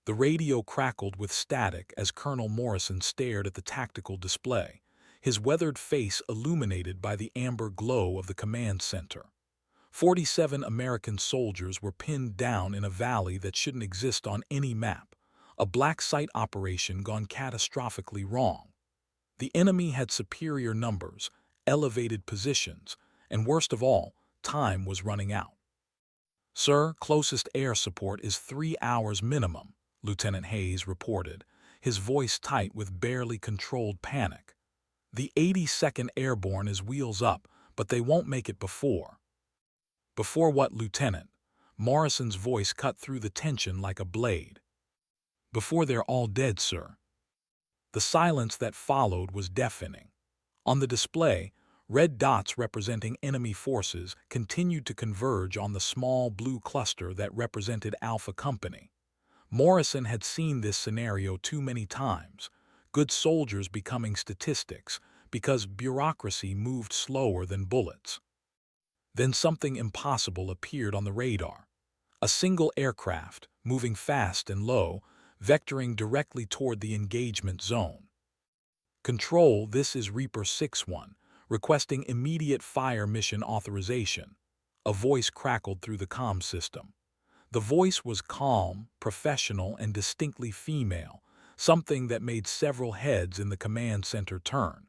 The radio crackled with static as Colonel Morrison stared at the tactical display, his weathered face illuminated by the amber glow of the command center. 47 American soldiers were pinned down in a valley that shouldn't exist on any map, a black site operation gone catastrophically wrong. The enemy had superior numbers, elevated positions, and worst of all, time was running out. "Sir, closest air support is 3 hours minimum," Lieutenant Hayes reported, his voice tight with barely controlled panic. "The 82nd Airborne is wheels up, but they won't make it before." "Before what, Lieutenant?" Morrison's voice cut through the tension like a blade. "Before they're all dead, sir." The silence that followed was deafening. On the display, red dots representing enemy forces continued to converge on the small blue cluster that represented Alpha Company. Morrison had seen this scenario too many times, good soldiers becoming statistics because bureaucracy moved slower than bullets. Then something impossible appeared on the radar. A single aircraft, moving fast and low, vectoring directly toward the engagement zone. "Control, this is Reaper 6-1, requesting immediate fire mission authorization." A voice crackled through the comm system. The voice was calm, professional, and distinctly female, something that made several heads in the command center turn.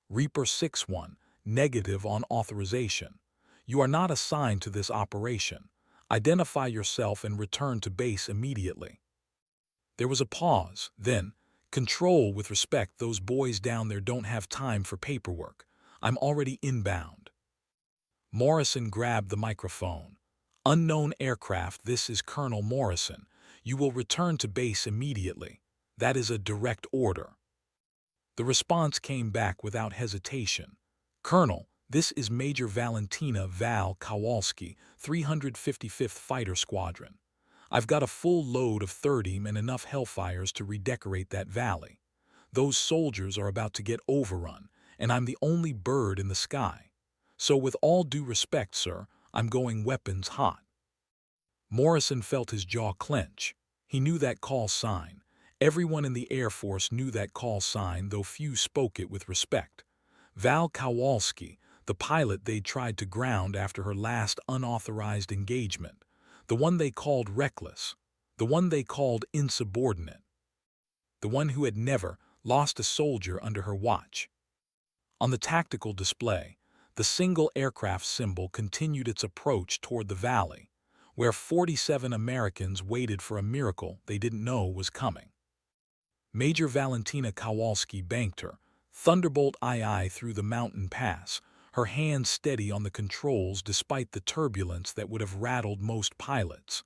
"Reaper 6-1, negative on authorization. You are not assigned to this operation. Identify yourself and return to base immediately." There was a pause, then, "Control, with respect, those boys down there don't have time for paperwork. I'm already inbound." Morrison grabbed the microphone. "Unknown aircraft, this is Colonel Morrison. You will return to base immediately. That is a direct order." The response came back without hesitation. "Colonel, this is Major Valentina Val Kowalski, 355th Fighter Squadron. I've got a full load of 30 and enough Hellfires to redecorate that valley. Those soldiers are about to get overrun, and I'm the only bird in the sky. So with all due respect, sir, I'm going weapons hot." Morrison felt his jaw clench. He knew that call sign. Everyone in the Air Force knew that call sign, though few spoke it with respect. Val Kowalski, the pilot they'd tried to ground after her last unauthorized engagement. The one they called reckless. The one they called insubordinate. The one who had never lost a soldier under her watch. On the tactical display, the single aircraft symbol continued its approach toward the valley, where 47 Americans waited for a miracle they didn't know was coming. Major Valentina Kowalski banked her, Thunderbolt II through the mountain pass, her hands steady on the controls despite the turbulence that would have rattled most pilots.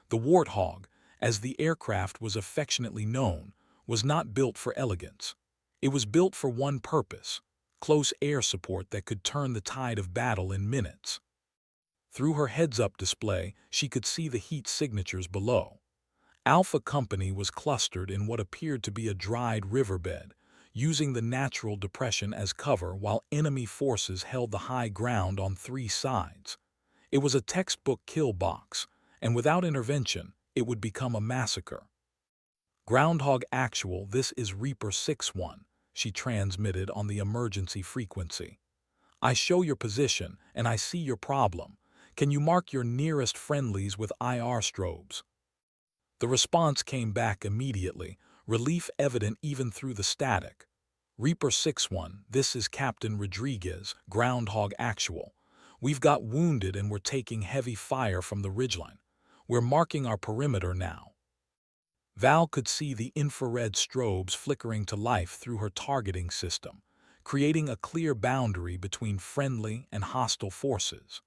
The Warthog, as the aircraft was affectionately known, was not built for elegance. It was built for one purpose: close air support that could turn the tide of battle in minutes. Through her heads-up display, she could see the heat signatures below. Alpha Company was clustered in what appeared to be a dried riverbed, using the natural depression as cover while enemy forces held the high ground on 3 sides. It was a textbook kill box, and without intervention, it would become a massacre. "Groundhog Actual, this is Reaper 6-1, she transmitted on the emergency frequency. "I show your position, and I see your problem. Can you mark your nearest friendlies with IR strobes?" The response came back immediately, relief evident even through the static. "Reaper 6-1, this is Captain Rodriguez, Groundhog Actual. We've got wounded and we're taking heavy fire from the ridgeline. We're marking our perimeter now." Val could see the infrared strobes flickering to life through her targeting system, creating a clear boundary between friendly and hostile forces.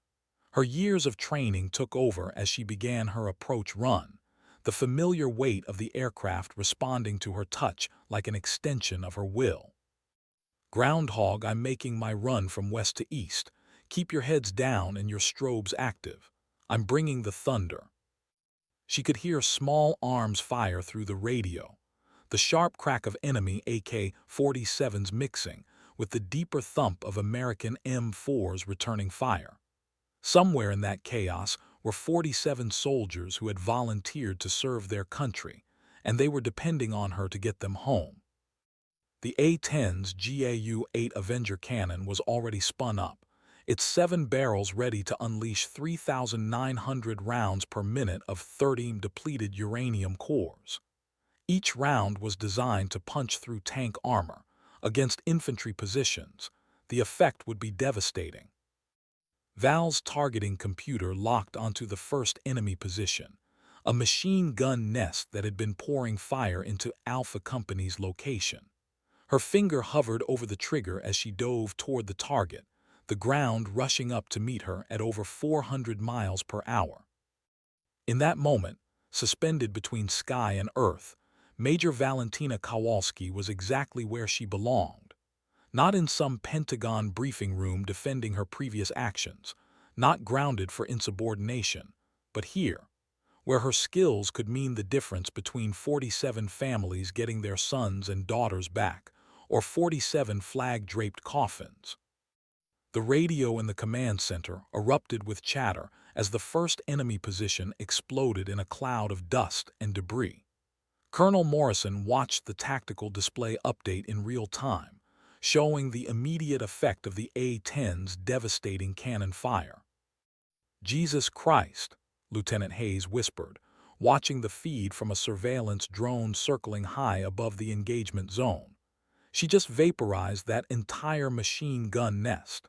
Her years of training took over as she began her approach run, the familiar weight of the aircraft responding to her touch like an extension of her will. "Groundhog, I'm making my run from west to east. Keep your heads down and your strobes active. I'm bringing the thunder." She could hear small arms fire through the radio, the sharp crack of enemy AK-47s mixing with the deeper thump of American M4s returning fire. Somewhere in that chaos, were 47 soldiers who had volunteered to serve their country, and they were depending on her to get them home. The A-10's GAU-8 Avenger cannon was already spun up, its 7 barrels ready to unleash 3,900 rounds per minute of 30 depleted uranium cores. Each round was designed to punch through tank armor. Against infantry positions, the effect would be devastating. Val's targeting computer locked onto the first enemy position, a machine gun nest that had been pouring fire into Alpha Company's location. Her finger hovered over the trigger as she dove toward the target, the ground rushing up to meet her at over 400 miles per hour. In that moment, suspended between sky and earth, Major Valentina Kowalski was exactly where she belonged. Not in some Pentagon briefing room defending her previous actions, not grounded for insubordination, but here, where her skills could mean the difference between 47 families getting their sons and daughters back, or 47 flag-draped coffins. The radio in the command center erupted with chatter as the first enemy position exploded in a cloud of dust and debris. Colonel Morrison watched the tactical display update in real time, showing the immediate effect of the A-10's devastating cannon fire. "Jesus Christ," Lieutenant Hayes whispered, watching the feed from a surveillance drone circling high above the engagement zone. "She just vaporized that entire machine gun nest."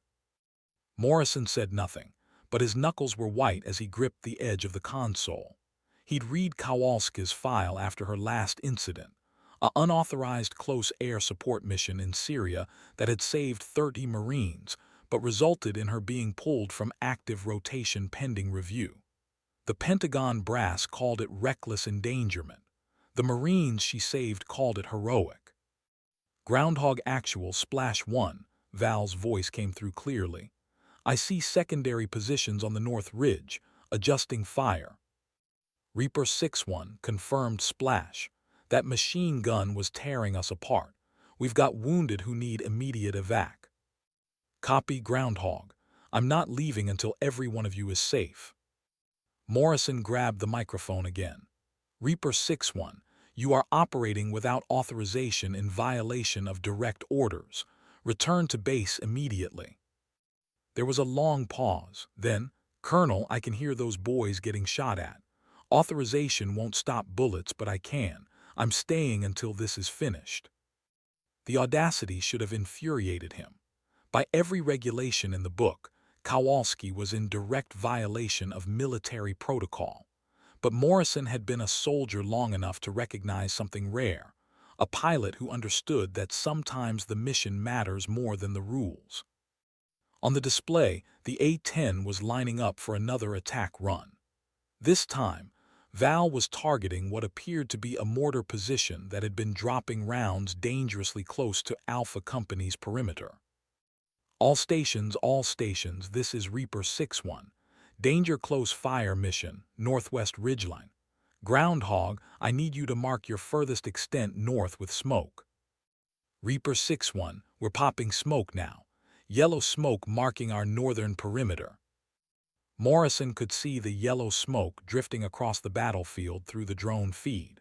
Morrison said nothing, but his knuckles were white as he gripped the edge of the console. He'd read Kowalski's file after her last incident, an unauthorized close air support mission in Syria that had saved 30 Marines, but resulted in her being pulled from active rotation pending review. The Pentagon brass called it reckless endangerment. The Marines she saved called it heroic. "Groundhog Actual Splash 1, Val's voice came through clearly. "I see secondary positions on the North Ridge, adjusting fire." Reaper 6-1 confirmed Splash. "That machine gun was tearing us apart. We've got wounded who need immediate evac." "Copy, Groundhog. I'm not leaving until every one of you is safe." Morrison grabbed the microphone again. "Reaper 6-1, you are operating without authorization in violation of direct orders. Return to base immediately." There was a long pause. Then, "Colonel, I can hear those boys getting shot at. Authorization won't stop bullets, but I can. I'm staying until this is finished." The audacity should have infuriated him. By every regulation in the book, Kowalski was in direct violation of military protocol. But Morrison had been a soldier long enough to recognize something rare, a pilot who understood that sometimes the mission matters more than the rules. On the display, the A-10 was lining up for another attack run. This time, Val was targeting what appeared to be a mortar position that had been dropping rounds dangerously close to Alpha Company's perimeter. All stations, this is Reaper 6-1. Danger close fire mission, Northwest Ridgeline. Groundhog, I need you to mark your furthest extent north with smoke." Reaper 6-1, we're popping smoke now. Yellow smoke marking our northern perimeter. Morrison could see the yellow smoke drifting across the battlefield through the drone feed.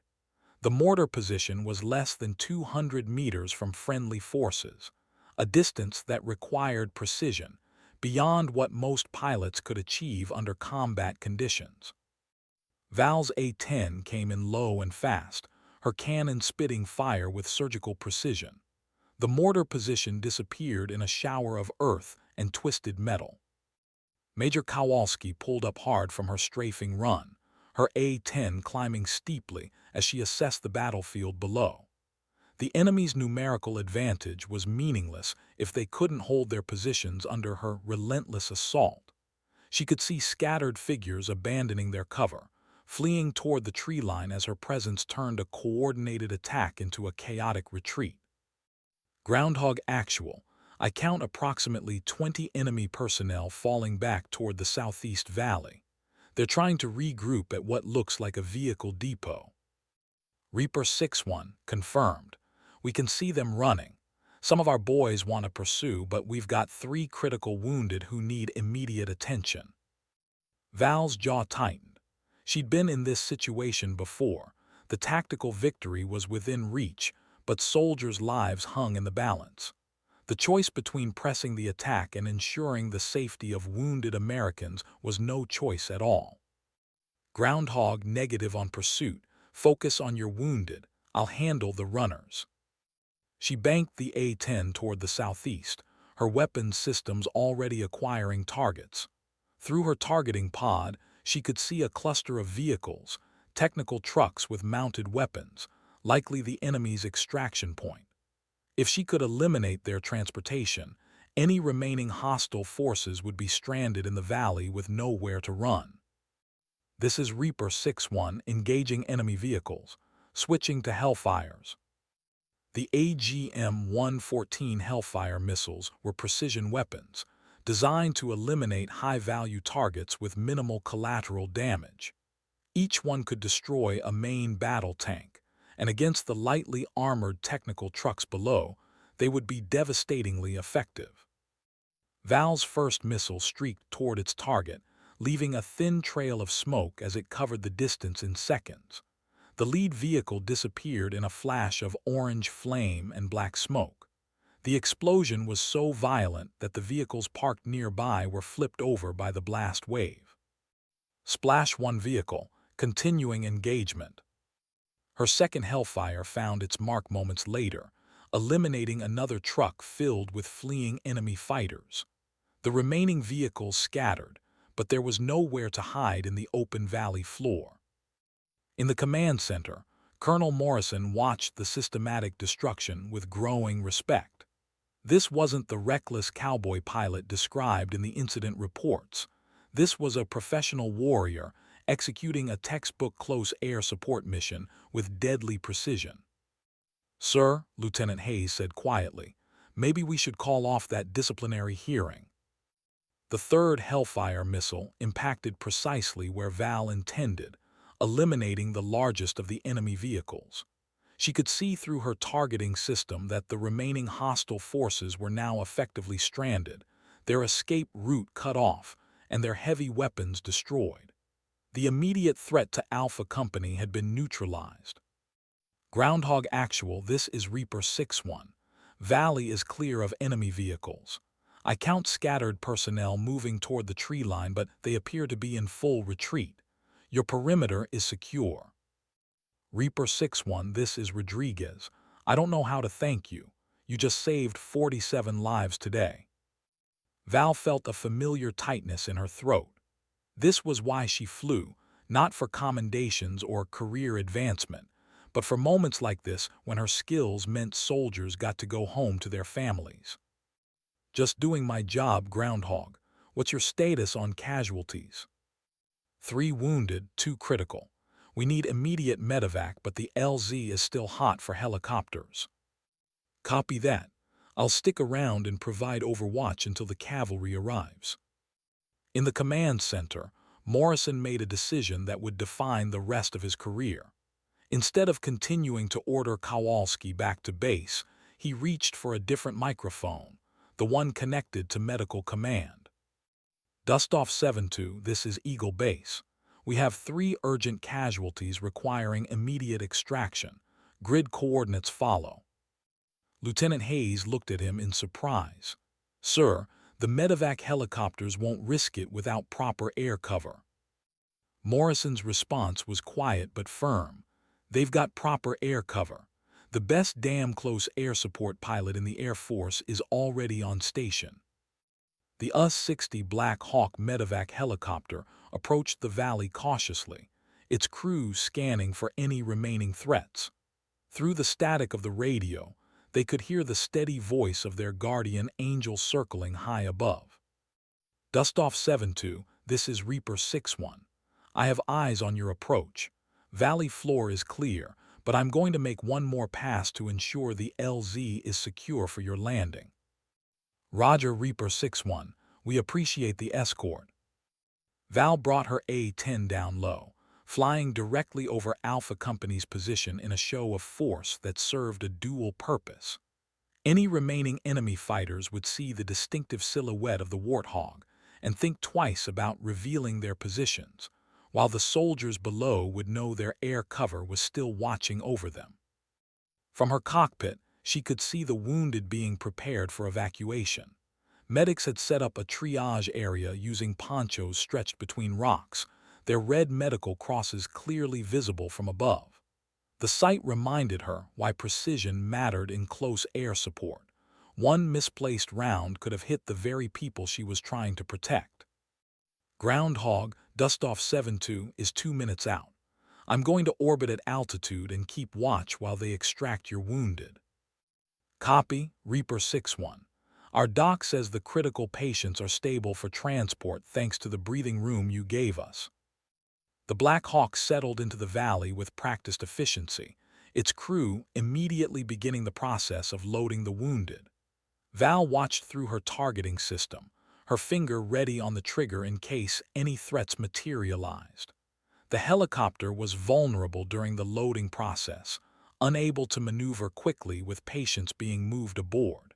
The mortar position was less than 200 meters from friendly forces, a distance that required precision, beyond what most pilots could achieve under combat conditions. Val's A-10 came in low and fast, her cannon spitting fire with surgical precision. The mortar position disappeared in a shower of earth and twisted metal. Major Kowalski pulled up hard from her strafing run, her A-10 climbing steeply as she assessed the battlefield below. The enemy's numerical advantage was meaningless if they couldn't hold their positions under her relentless assault. She could see scattered figures abandoning their cover, fleeing toward the tree line as her presence turned a coordinated attack into a chaotic retreat. "Groundhog Actual, I count approximately 20 enemy personnel falling back toward the southeast valley. They're trying to regroup at what looks like a vehicle depot." Reaper 6-1 confirmed. "We can see them running. Some of our boys want to pursue, but we've got 3 critical wounded who need immediate attention." Val's jaw tightened. She'd been in this situation before. The tactical victory was within reach, but soldiers' lives hung in the balance. The choice between pressing the attack and ensuring the safety of wounded Americans was no choice at all. Groundhog negative on pursuit. Focus on your wounded. I'll handle the runners. She banked the A-10 toward the southeast, her weapons systems already acquiring targets. Through her targeting pod, she could see a cluster of vehicles, technical trucks with mounted weapons, likely the enemy's extraction point. If she could eliminate their transportation, any remaining hostile forces would be stranded in the valley with nowhere to run. This is Reaper 6-1 engaging enemy vehicles, switching to Hellfires. The AGM-114 Hellfire missiles were precision weapons, designed to eliminate high-value targets with minimal collateral damage. Each one could destroy a main battle tank, and against the lightly armored technical trucks below, they would be devastatingly effective. Val's first missile streaked toward its target, leaving a thin trail of smoke as it covered the distance in seconds. The lead vehicle disappeared in a flash of orange flame and black smoke. The explosion was so violent that the vehicles parked nearby were flipped over by the blast wave. Splash one vehicle, continuing engagement. Her second Hellfire found its mark moments later, eliminating another truck filled with fleeing enemy fighters. The remaining vehicles scattered, but there was nowhere to hide in the open valley floor. In the command center, Colonel Morrison watched the systematic destruction with growing respect. This wasn't the reckless cowboy pilot described in the incident reports. This was a professional warrior executing a textbook close air support mission with deadly precision. "Sir," Lieutenant Hayes said quietly, "maybe we should call off that disciplinary hearing." The third Hellfire missile impacted precisely where Val intended, eliminating the largest of the enemy vehicles. She could see through her targeting system that the remaining hostile forces were now effectively stranded, their escape route cut off, and their heavy weapons destroyed. The immediate threat to Alpha Company had been neutralized. Groundhog Actual, this is Reaper 6-1. Valley is clear of enemy vehicles. I count scattered personnel moving toward the tree line, but they appear to be in full retreat. Your perimeter is secure. Reaper 6-1, this is Rodriguez. I don't know how to thank you. You just saved 47 lives today. Val felt a familiar tightness in her throat. This was why she flew, not for commendations or career advancement, but for moments like this when her skills meant soldiers got to go home to their families. "Just doing my job, Groundhog. What's your status on casualties?" 3 wounded, 2 critical. We need immediate medevac, but the LZ is still hot for helicopters. Copy that. I'll stick around and provide overwatch until the cavalry arrives. In the command center, Morrison made a decision that would define the rest of his career. Instead of continuing to order Kowalski back to base, he reached for a different microphone, the one connected to medical command. "Dustoff 7-2, this is Eagle Base. We have 3 urgent casualties requiring immediate extraction. Grid coordinates follow." Lieutenant Hayes looked at him in surprise. "Sir, the medevac helicopters won't risk it without proper air cover." Morrison's response was quiet but firm. "They've got proper air cover. The best damn close air support pilot in the Air Force is already on station." The US-60 Black Hawk medevac helicopter approached the valley cautiously, its crew scanning for any remaining threats. Through the static of the radio, they could hear the steady voice of their guardian angel circling high above. "Dustoff 7-2, this is Reaper 6-1. I have eyes on your approach. Valley floor is clear, but I'm going to make one more pass to ensure the LZ is secure for your landing." "Roger, Reaper 6-1. We appreciate the escort." Val brought her A-10 down low, flying directly over Alpha Company's position in a show of force that served a dual purpose. Any remaining enemy fighters would see the distinctive silhouette of the Warthog, and think twice about revealing their positions, while the soldiers below would know their air cover was still watching over them. From her cockpit, she could see the wounded being prepared for evacuation. Medics had set up a triage area using ponchos stretched between rocks, their red medical crosses clearly visible from above. The sight reminded her why precision mattered in close air support. One misplaced round could have hit the very people she was trying to protect. Groundhog, Dustoff 7-2 is 2 minutes out. I'm going to orbit at altitude and keep watch while they extract your wounded. Copy, Reaper 6-1. Our doc says the critical patients are stable for transport thanks to the breathing room you gave us. The Black Hawk settled into the valley with practiced efficiency, its crew immediately beginning the process of loading the wounded. Val watched through her targeting system, her finger ready on the trigger in case any threats materialized. The helicopter was vulnerable during the loading process, unable to maneuver quickly with patients being moved aboard.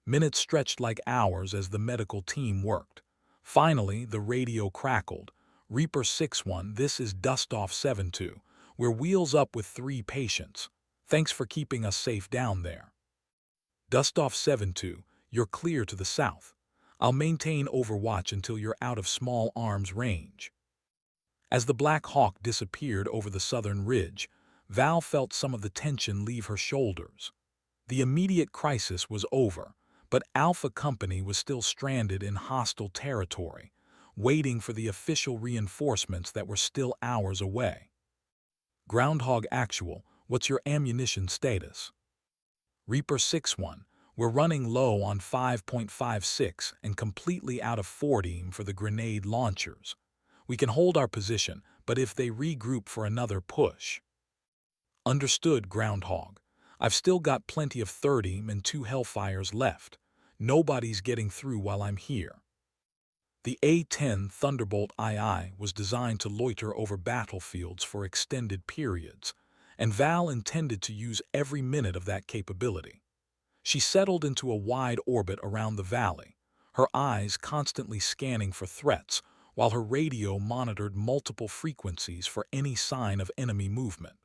Minutes stretched like hours as the medical team worked. Finally, the radio crackled. Reaper 6-1, this is Dustoff 7-2. We're wheels up with 3 patients. Thanks for keeping us safe down there. Dustoff 7-2, you're clear to the south. I'll maintain overwatch until you're out of small arms range. As the Black Hawk disappeared over the southern ridge, Val felt some of the tension leave her shoulders. The immediate crisis was over, but Alpha Company was still stranded in hostile territory, waiting for the official reinforcements that were still hours away. Groundhog Actual, what's your ammunition status? Reaper 6-1, we're running low on 5.56 and completely out of 40 for the grenade launchers. We can hold our position, but if they regroup for another push. Understood, Groundhog. I've still got plenty of 30 and 2 Hellfires left. Nobody's getting through while I'm here. The A-10 Thunderbolt II was designed to loiter over battlefields for extended periods, and Val intended to use every minute of that capability. She settled into a wide orbit around the valley, her eyes constantly scanning for threats, while her radio monitored multiple frequencies for any sign of enemy movement.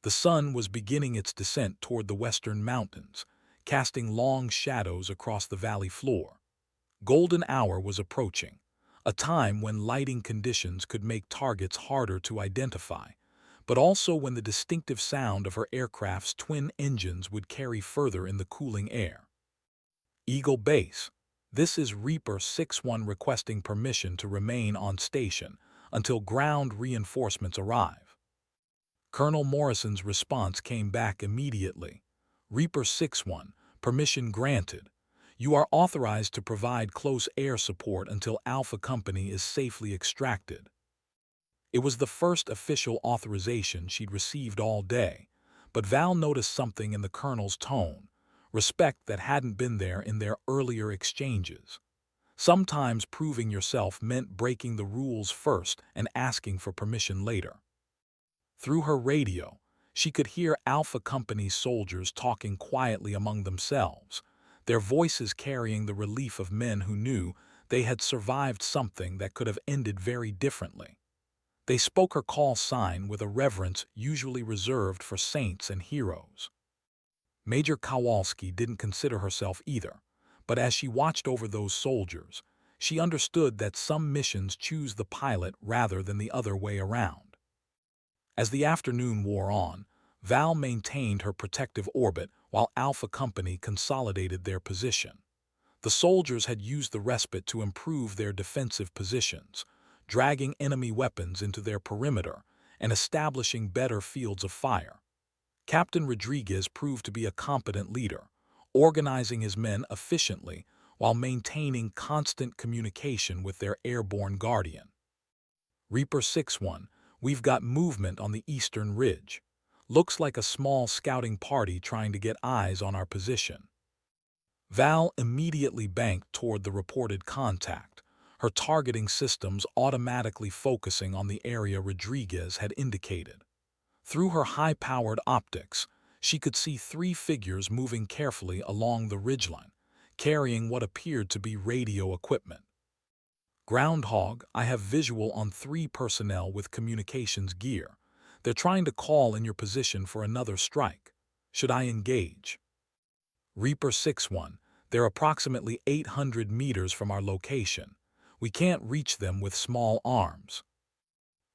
The sun was beginning its descent toward the western mountains, casting long shadows across the valley floor. Golden hour was approaching, a time when lighting conditions could make targets harder to identify, but also when the distinctive sound of her aircraft's twin engines would carry further in the cooling air. Eagle Base. This is Reaper 6-1 requesting permission to remain on station until ground reinforcements arrive. Colonel Morrison's response came back immediately. Reaper 6-1, permission granted. You are authorized to provide close air support until Alpha Company is safely extracted. It was the first official authorization she'd received all day, but Val noticed something in the colonel's tone, respect that hadn't been there in their earlier exchanges. Sometimes proving yourself meant breaking the rules first and asking for permission later. Through her radio, she could hear Alpha Company's soldiers talking quietly among themselves, their voices carrying the relief of men who knew they had survived something that could have ended very differently. They spoke her call sign with a reverence usually reserved for saints and heroes. Major Kowalski didn't consider herself either, but as she watched over those soldiers, she understood that some missions choose the pilot rather than the other way around. As the afternoon wore on, Val maintained her protective orbit while Alpha Company consolidated their position. The soldiers had used the respite to improve their defensive positions, dragging enemy weapons into their perimeter and establishing better fields of fire. Captain Rodriguez proved to be a competent leader, organizing his men efficiently while maintaining constant communication with their airborne guardian. Reaper 6-1, we've got movement on the eastern ridge. Looks like a small scouting party trying to get eyes on our position. Val immediately banked toward the reported contact, her targeting systems automatically focusing on the area Rodriguez had indicated. Through her high-powered optics, she could see 3 figures moving carefully along the ridgeline, carrying what appeared to be radio equipment. Groundhog, I have visual on 3 personnel with communications gear. They're trying to call in your position for another strike. Should I engage? Reaper 6-1, they're approximately 800 meters from our location. We can't reach them with small arms.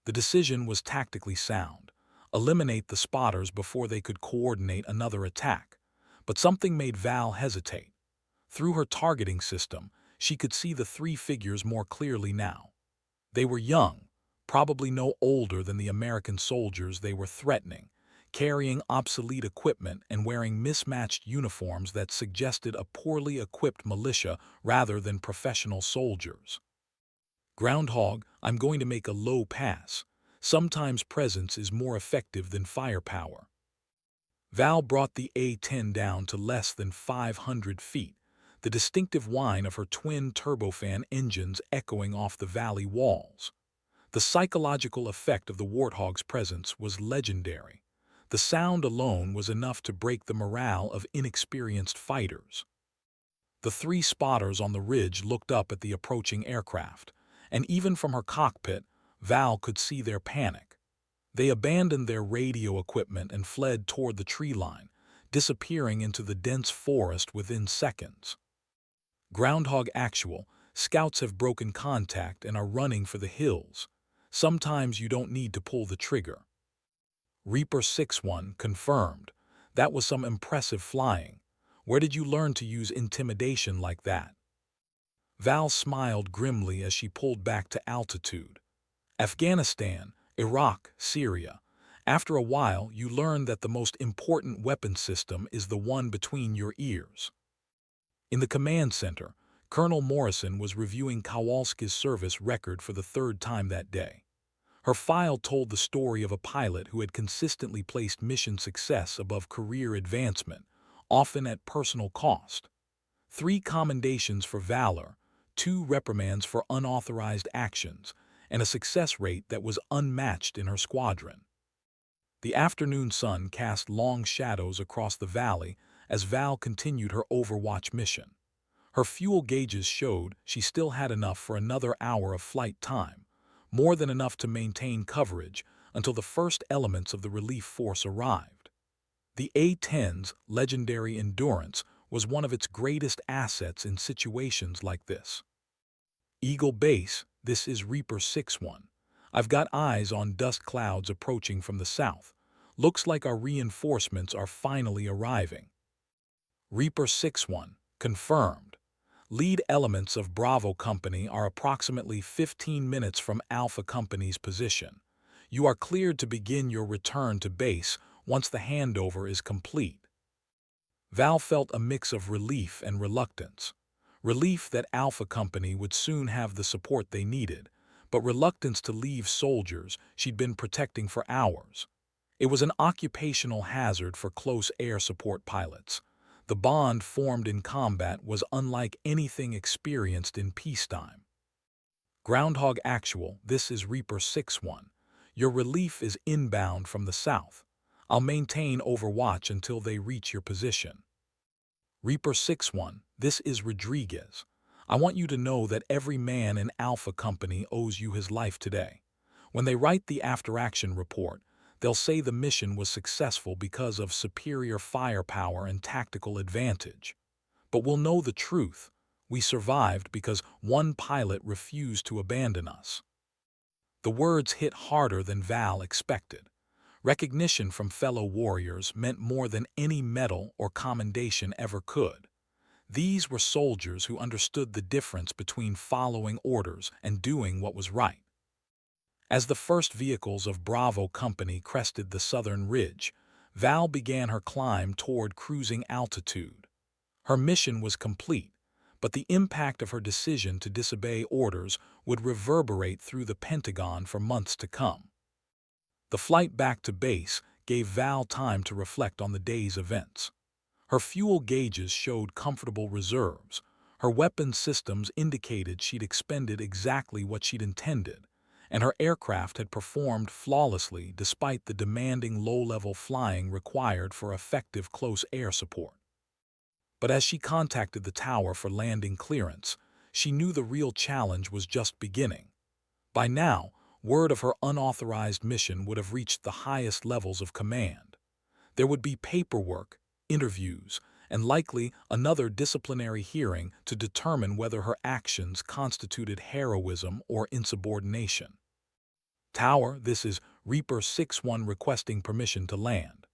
The decision was tactically sound. Eliminate the spotters before they could coordinate another attack. But something made Val hesitate. Through her targeting system, she could see the 3 figures more clearly now. They were young, probably no older than the American soldiers they were threatening, carrying obsolete equipment and wearing mismatched uniforms that suggested a poorly equipped militia rather than professional soldiers. Groundhog, I'm going to make a low pass. Sometimes presence is more effective than firepower. Val brought the A-10 down to less than 500 feet, the distinctive whine of her twin turbofan engines echoing off the valley walls. The psychological effect of the Warthog's presence was legendary. The sound alone was enough to break the morale of inexperienced fighters. The 3 spotters on the ridge looked up at the approaching aircraft, and even from her cockpit, Val could see their panic. They abandoned their radio equipment and fled toward the tree line, disappearing into the dense forest within seconds. Groundhog actual, scouts have broken contact and are running for the hills. Sometimes you don't need to pull the trigger. Reaper 6-1 confirmed. That was some impressive flying. Where did you learn to use intimidation like that? Val smiled grimly as she pulled back to altitude. Afghanistan, Iraq, Syria. After a while, you learn that the most important weapon system is the one between your ears. In the command center, Colonel Morrison was reviewing Kowalski's service record for the 3rd time that day. Her file told the story of a pilot who had consistently placed mission success above career advancement, often at personal cost. 3 commendations for valor, 2 reprimands for unauthorized actions, and a success rate that was unmatched in her squadron. The afternoon sun cast long shadows across the valley as Val continued her Overwatch mission. Her fuel gauges showed she still had enough for another hour of flight time, more than enough to maintain coverage until the first elements of the relief force arrived. The A-10's legendary endurance was one of its greatest assets in situations like this. Eagle Base, this is Reaper 6-1. I've got eyes on dust clouds approaching from the south. Looks like our reinforcements are finally arriving. Reaper 6-1, confirmed. Lead elements of Bravo Company are approximately 15 minutes from Alpha Company's position. You are cleared to begin your return to base once the handover is complete. Val felt a mix of relief and reluctance. Relief that Alpha Company would soon have the support they needed, but reluctance to leave soldiers she'd been protecting for hours. It was an occupational hazard for close air support pilots. The bond formed in combat was unlike anything experienced in peacetime. Groundhog actual, this is Reaper 6-1. Your relief is inbound from the south. I'll maintain Overwatch until they reach your position. Reaper 6-1, this is Rodriguez. I want you to know that every man in Alpha Company owes you his life today. When they write the after-action report, they'll say the mission was successful because of superior firepower and tactical advantage. But we'll know the truth. We survived because one pilot refused to abandon us. The words hit harder than Val expected. Recognition from fellow warriors meant more than any medal or commendation ever could. These were soldiers who understood the difference between following orders and doing what was right. As the first vehicles of Bravo Company crested the southern ridge, Val began her climb toward cruising altitude. Her mission was complete, but the impact of her decision to disobey orders would reverberate through the Pentagon for months to come. The flight back to base gave Val time to reflect on the day's events. Her fuel gauges showed comfortable reserves. Her weapons systems indicated she'd expended exactly what she'd intended, and her aircraft had performed flawlessly despite the demanding low-level flying required for effective close air support. But as she contacted the tower for landing clearance, she knew the real challenge was just beginning. By now, word of her unauthorized mission would have reached the highest levels of command. There would be paperwork, interviews, and likely another disciplinary hearing to determine whether her actions constituted heroism or insubordination. Tower, this is Reaper 6-1 requesting permission to land.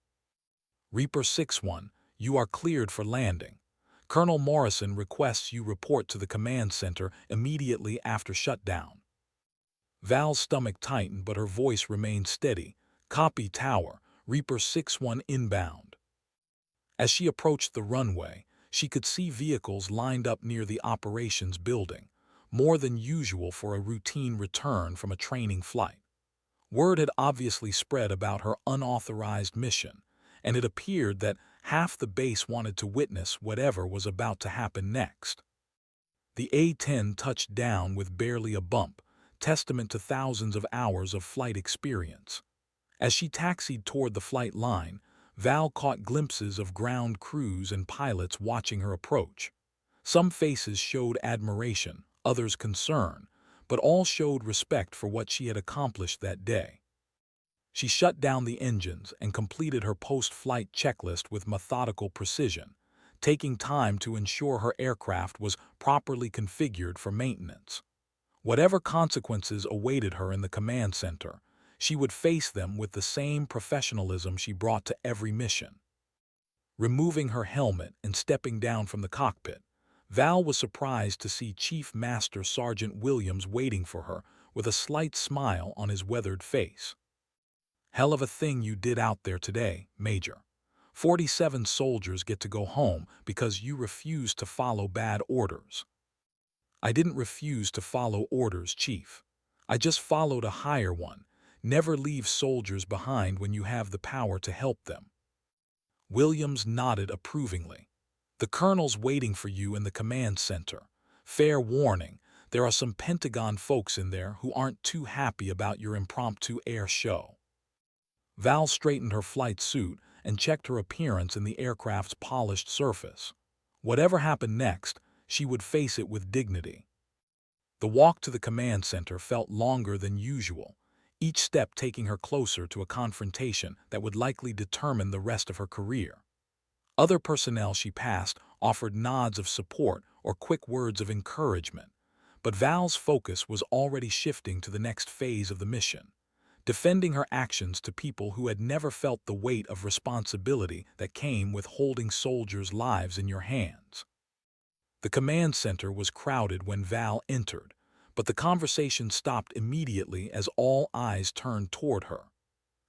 Reaper 6-1, you are cleared for landing. Colonel Morrison requests you report to the command center immediately after shutdown. Val's stomach tightened, but her voice remained steady. Copy, Tower. Reaper 6-1 inbound. As she approached the runway, she could see vehicles lined up near the operations building, more than usual for a routine return from a training flight. Word had obviously spread about her unauthorized mission, and it appeared that half the base wanted to witness whatever was about to happen next. The A-10 touched down with barely a bump, testament to thousands of hours of flight experience. As she taxied toward the flight line, Val caught glimpses of ground crews and pilots watching her approach. Some faces showed admiration, others concern, but all showed respect for what she had accomplished that day. She shut down the engines and completed her post-flight checklist with methodical precision, taking time to ensure her aircraft was properly configured for maintenance. Whatever consequences awaited her in the command center, she would face them with the same professionalism she brought to every mission. Removing her helmet and stepping down from the cockpit, Val was surprised to see Chief Master Sergeant Williams waiting for her with a slight smile on his weathered face. Hell of a thing you did out there today, Major. 47 soldiers get to go home because you refused to follow bad orders. I didn't refuse to follow orders, Chief. I just followed a higher one. Never leave soldiers behind when you have the power to help them. Williams nodded approvingly. The colonel's waiting for you in the command center. Fair warning, there are some Pentagon folks in there who aren't too happy about your impromptu air show. Val straightened her flight suit and checked her appearance in the aircraft's polished surface. Whatever happened next, she would face it with dignity. The walk to the command center felt longer than usual, each step taking her closer to a confrontation that would likely determine the rest of her career. Other personnel she passed offered nods of support or quick words of encouragement, but Val's focus was already shifting to the next phase of the mission, defending her actions to people who had never felt the weight of responsibility that came with holding soldiers' lives in your hands. The command center was crowded when Val entered, but the conversation stopped immediately as all eyes turned toward her.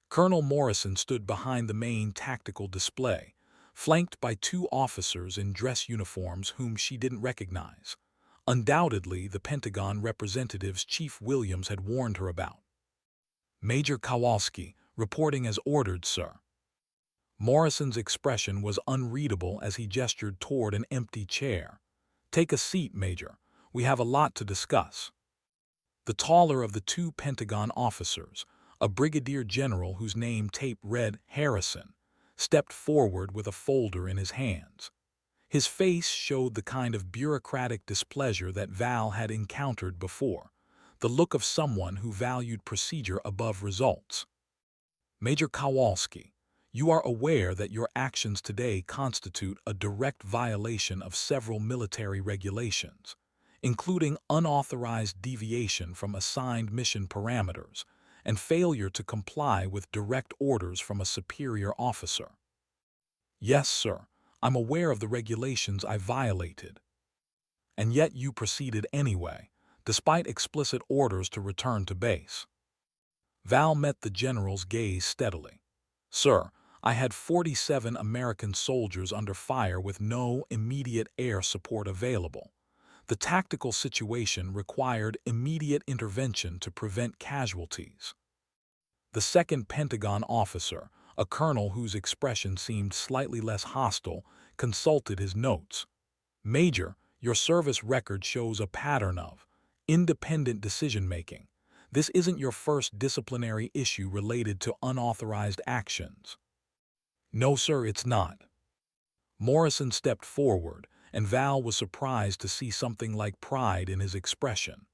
Colonel Morrison stood behind the main tactical display, flanked by two officers in dress uniforms whom she didn't recognize. Undoubtedly, the Pentagon representatives Chief Williams had warned her about. Major Kowalski, reporting as ordered, sir. Morrison's expression was unreadable as he gestured toward an empty chair. Take a seat, Major. We have a lot to discuss. The taller of the two Pentagon officers, a brigadier general whose name tape read Harrison, stepped forward with a folder in his hands. His face showed the kind of bureaucratic displeasure that Val had encountered before, the look of someone who valued procedure above results. Major Kowalski, you are aware that your actions today constitute a direct violation of several military regulations, including unauthorized deviation from assigned mission parameters and failure to comply with direct orders from a superior officer. Yes, sir, I'm aware of the regulations I violated. And yet you proceeded anyway, despite explicit orders to return to base. Val met the general's gaze steadily. Sir, I had 47 American soldiers under fire with no immediate air support available. The tactical situation required immediate intervention to prevent casualties. The second Pentagon officer, a colonel whose expression seemed slightly less hostile, consulted his notes. Major, your service record shows a pattern of independent decision-making. This isn't your first disciplinary issue related to unauthorized actions. No, sir, it's not. Morrison stepped forward, and Val was surprised to see something like pride in his expression.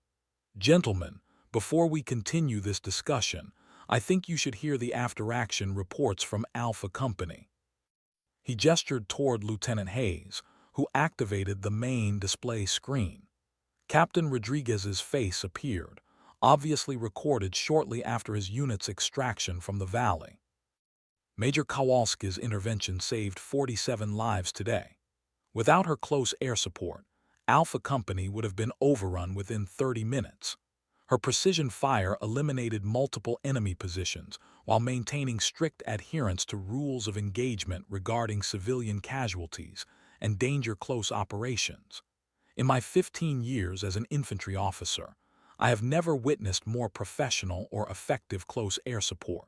"Gentlemen, before we continue this discussion, I think you should hear the after-action reports from Alpha Company." He gestured toward Lieutenant Hayes, who activated the main display screen. Captain Rodriguez's face appeared, obviously recorded shortly after his unit's extraction from the valley. "Major Kowalski's intervention saved 47 lives today. Without her close air support, Alpha Company would have been overrun within 30 minutes. Her precision fire eliminated multiple enemy positions while maintaining strict adherence to rules of engagement regarding civilian casualties and danger-close operations. In my 15 years as an infantry officer, I have never witnessed more professional or effective close air support."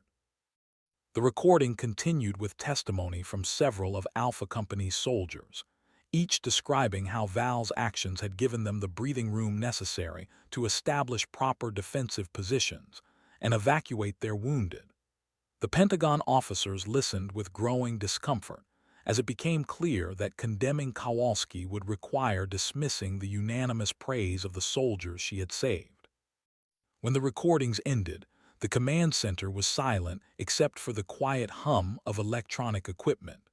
The recording continued with testimony from several of Alpha Company's soldiers, each describing how Val's actions had given them the breathing room necessary to establish proper defensive positions and evacuate their wounded. The Pentagon officers listened with growing discomfort, as it became clear that condemning Kowalski would require dismissing the unanimous praise of the soldiers she had saved. When the recordings ended, the command center was silent except for the quiet hum of electronic equipment.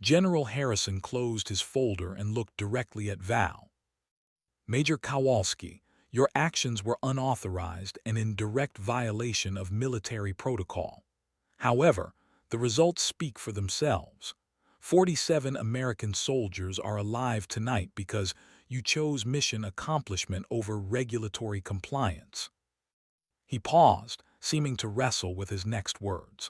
General Harrison closed his folder and looked directly at Val. "Major Kowalski, your actions were unauthorized and in direct violation of military protocol. However, the results speak for themselves. 47 American soldiers are alive tonight because you chose mission accomplishment over regulatory compliance." He paused, seeming to wrestle with his next words.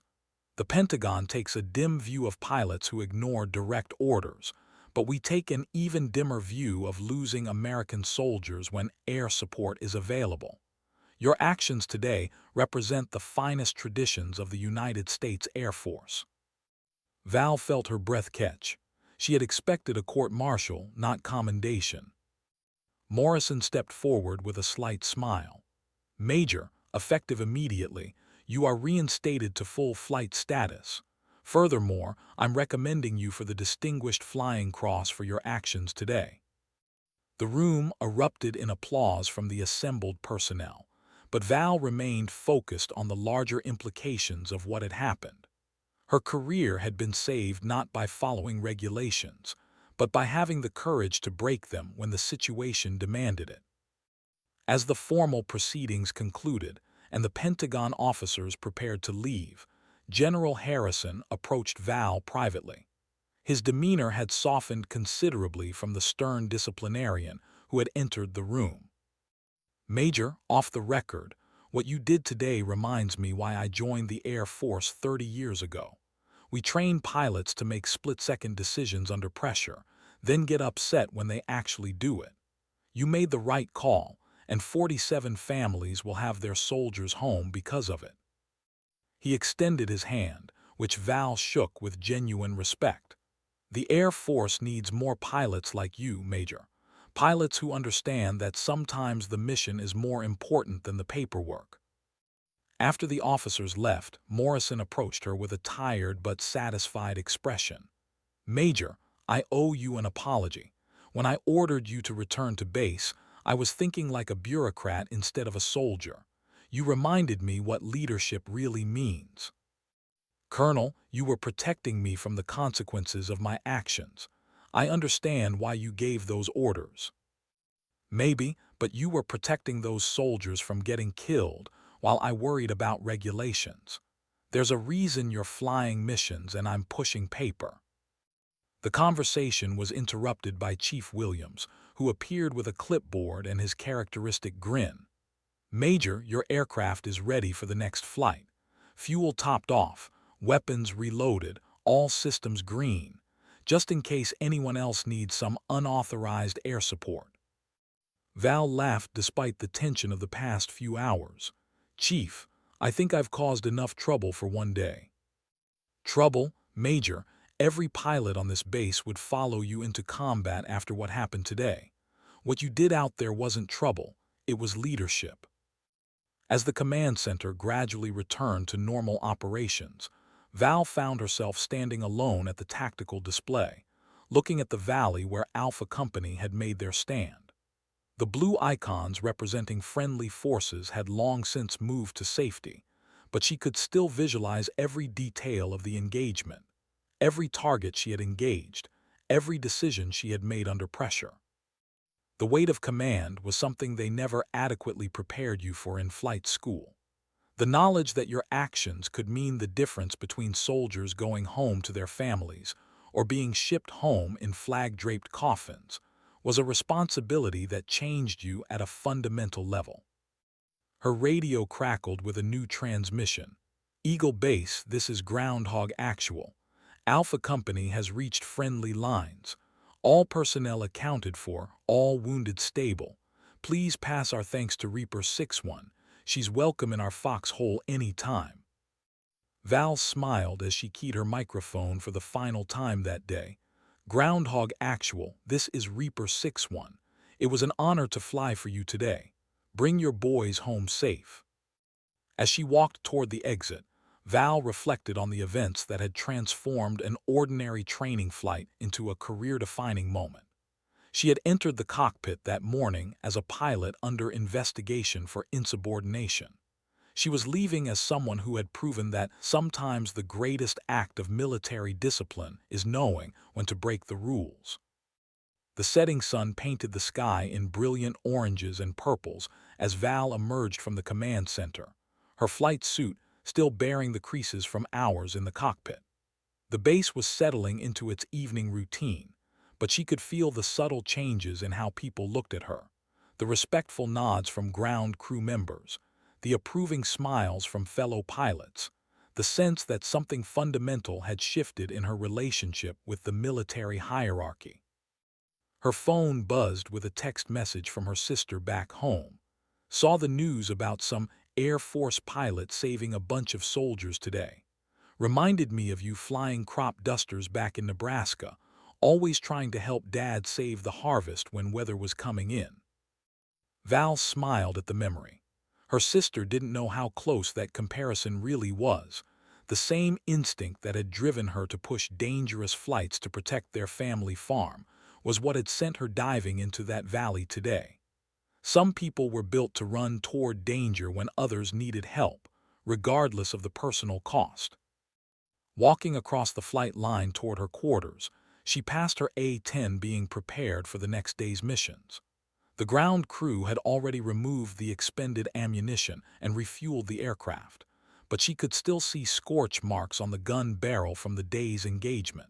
"The Pentagon takes a dim view of pilots who ignore direct orders, but we take an even dimmer view of losing American soldiers when air support is available. Your actions today represent the finest traditions of the United States Air Force." Val felt her breath catch. She had expected a court-martial, not commendation. Morrison stepped forward with a slight smile. "Major, effective immediately, you are reinstated to full flight status. Furthermore, I'm recommending you for the Distinguished Flying Cross for your actions today." The room erupted in applause from the assembled personnel, but Val remained focused on the larger implications of what had happened. Her career had been saved not by following regulations, but by having the courage to break them when the situation demanded it. As the formal proceedings concluded and the Pentagon officers prepared to leave, General Harrison approached Val privately. His demeanor had softened considerably from the stern disciplinarian who had entered the room. "Major, off the record, what you did today reminds me why I joined the Air Force 30 years ago. We train pilots to make split-second decisions under pressure, then get upset when they actually do it. You made the right call, and 47 families will have their soldiers home because of it." He extended his hand, which Val shook with genuine respect. "The Air Force needs more pilots like you, Major. Pilots who understand that sometimes the mission is more important than the paperwork." After the officers left, Morrison approached her with a tired but satisfied expression. "Major, I owe you an apology. When I ordered you to return to base, I was thinking like a bureaucrat instead of a soldier. You reminded me what leadership really means. Colonel, you were protecting me from the consequences of my actions. I understand why you gave those orders." "Maybe, but you were protecting those soldiers from getting killed while I worried about regulations. There's a reason you're flying missions and I'm pushing paper." The conversation was interrupted by Chief Williams, who appeared with a clipboard and his characteristic grin. "Major, your aircraft is ready for the next flight. Fuel topped off, weapons reloaded, all systems green, just in case anyone else needs some unauthorized air support." Val laughed despite the tension of the past few hours. "Chief, I think I've caused enough trouble for one day." "Trouble, Major? Every pilot on this base would follow you into combat after what happened today. What you did out there wasn't trouble, it was leadership." As the command center gradually returned to normal operations, Val found herself standing alone at the tactical display, looking at the valley where Alpha Company had made their stand. The blue icons representing friendly forces had long since moved to safety, but she could still visualize every detail of the engagement, every target she had engaged, every decision she had made under pressure. The weight of command was something they never adequately prepared you for in flight school. The knowledge that your actions could mean the difference between soldiers going home to their families or being shipped home in flag-draped coffins was a responsibility that changed you at a fundamental level. Her radio crackled with a new transmission. Eagle Base, this is Groundhog Actual. Alpha Company has reached friendly lines. All personnel accounted for, all wounded stable. Please pass our thanks to Reaper 61. She's welcome in our foxhole any time. Val smiled as she keyed her microphone for the final time that day. Groundhog Actual, this is Reaper 61. It was an honor to fly for you today. Bring your boys home safe. As she walked toward the exit, Val reflected on the events that had transformed an ordinary training flight into a career-defining moment. She had entered the cockpit that morning as a pilot under investigation for insubordination. She was leaving as someone who had proven that sometimes the greatest act of military discipline is knowing when to break the rules. The setting sun painted the sky in brilliant oranges and purples as Val emerged from the command center, her flight suit still bearing the creases from hours in the cockpit. The base was settling into its evening routine, but she could feel the subtle changes in how people looked at her, the respectful nods from ground crew members, the approving smiles from fellow pilots, the sense that something fundamental had shifted in her relationship with the military hierarchy. Her phone buzzed with a text message from her sister back home. Saw the news about some Air Force pilot saving a bunch of soldiers today. Reminded me of you flying crop dusters back in Nebraska, always trying to help Dad save the harvest when weather was coming in. Val smiled at the memory. Her sister didn't know how close that comparison really was. The same instinct that had driven her to push dangerous flights to protect their family farm was what had sent her diving into that valley today. Some people were built to run toward danger when others needed help, regardless of the personal cost. Walking across the flight line toward her quarters, she passed her A-10 being prepared for the next day's missions. The ground crew had already removed the expended ammunition and refueled the aircraft, but she could still see scorch marks on the gun barrel from the day's engagement.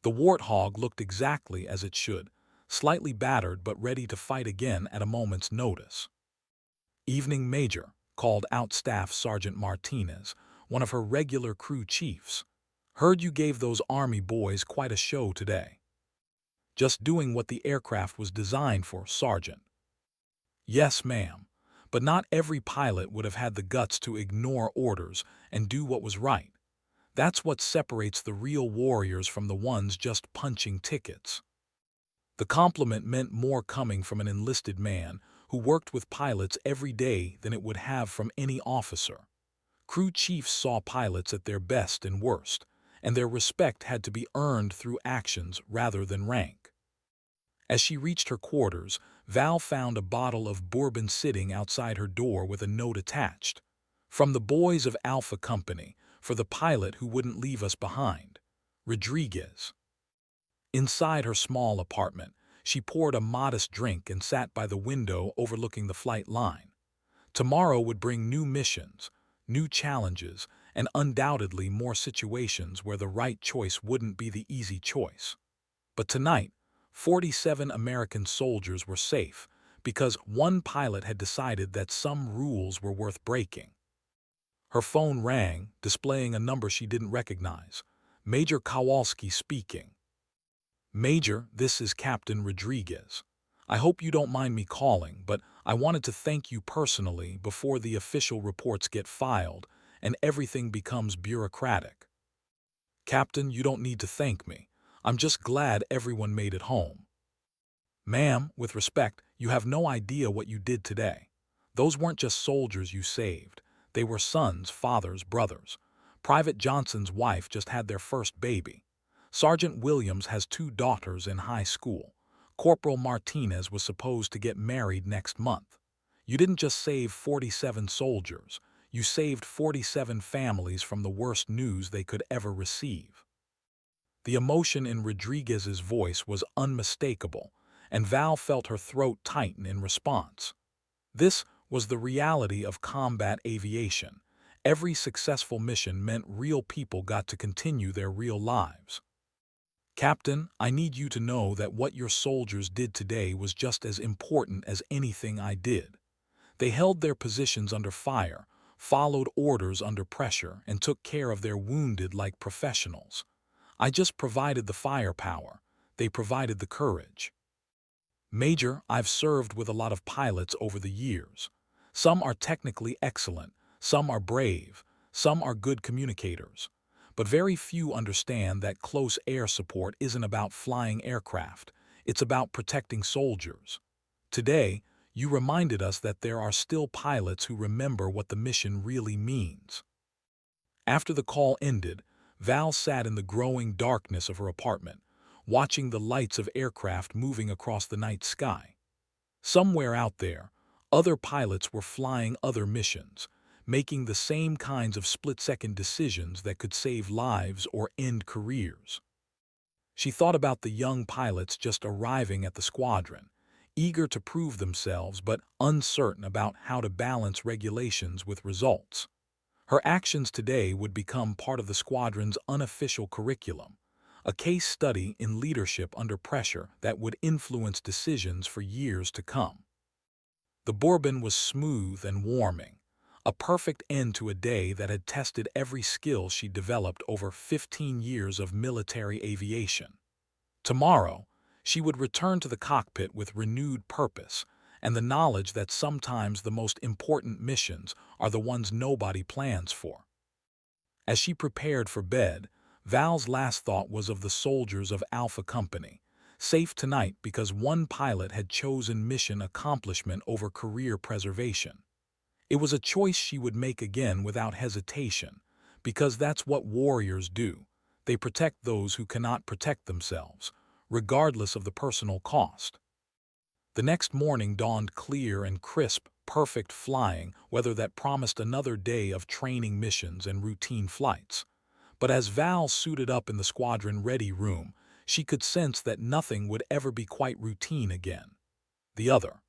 The Warthog looked exactly as it should, slightly battered but ready to fight again at a moment's notice. Evening Major, called out Staff Sergeant Martinez, one of her regular crew chiefs. Heard you gave those Army boys quite a show today. Just doing what the aircraft was designed for, Sergeant. Yes, ma'am, but not every pilot would have had the guts to ignore orders and do what was right. That's what separates the real warriors from the ones just punching tickets. The compliment meant more coming from an enlisted man who worked with pilots every day than it would have from any officer. Crew chiefs saw pilots at their best and worst, and their respect had to be earned through actions rather than rank. As she reached her quarters, Val found a bottle of bourbon sitting outside her door with a note attached. From the boys of Alpha Company, for the pilot who wouldn't leave us behind. Rodriguez. Inside her small apartment, she poured a modest drink and sat by the window overlooking the flight line. Tomorrow would bring new missions, new challenges, and undoubtedly more situations where the right choice wouldn't be the easy choice. But tonight, 47 American soldiers were safe because one pilot had decided that some rules were worth breaking. Her phone rang, displaying a number she didn't recognize. Major Kowalski speaking. Major, this is Captain Rodriguez. I hope you don't mind me calling, but I wanted to thank you personally before the official reports get filed and everything becomes bureaucratic. Captain, you don't need to thank me. I'm just glad everyone made it home. Ma'am, with respect, you have no idea what you did today. Those weren't just soldiers you saved. They were sons, fathers, brothers. Private Johnson's wife just had their first baby. Sergeant Williams has 2 daughters in high school. Corporal Martinez was supposed to get married next month. You didn't just save 47 soldiers, you saved 47 families from the worst news they could ever receive. The emotion in Rodriguez's voice was unmistakable, and Val felt her throat tighten in response. This was the reality of combat aviation. Every successful mission meant real people got to continue their real lives. Captain, I need you to know that what your soldiers did today was just as important as anything I did. They held their positions under fire, followed orders under pressure, and took care of their wounded like professionals. I just provided the firepower. They provided the courage. Major, I've served with a lot of pilots over the years. Some are technically excellent, some are brave, some are good communicators. But very few understand that close air support isn't about flying aircraft, it's about protecting soldiers. Today, you reminded us that there are still pilots who remember what the mission really means. After the call ended, Val sat in the growing darkness of her apartment, watching the lights of aircraft moving across the night sky. Somewhere out there, other pilots were flying other missions, making the same kinds of split-second decisions that could save lives or end careers. She thought about the young pilots just arriving at the squadron, eager to prove themselves but uncertain about how to balance regulations with results. Her actions today would become part of the squadron's unofficial curriculum, a case study in leadership under pressure that would influence decisions for years to come. The bourbon was smooth and warming, a perfect end to a day that had tested every skill she developed over 15 years of military aviation. Tomorrow, she would return to the cockpit with renewed purpose and the knowledge that sometimes the most important missions are the ones nobody plans for. As she prepared for bed, Val's last thought was of the soldiers of Alpha Company, safe tonight because one pilot had chosen mission accomplishment over career preservation. It was a choice she would make again without hesitation, because that's what warriors do. They protect those who cannot protect themselves, regardless of the personal cost. The next morning dawned clear and crisp, perfect flying, weather that promised another day of training missions and routine flights. But as Val suited up in the squadron-ready room, she could sense that nothing would ever be quite routine again. The other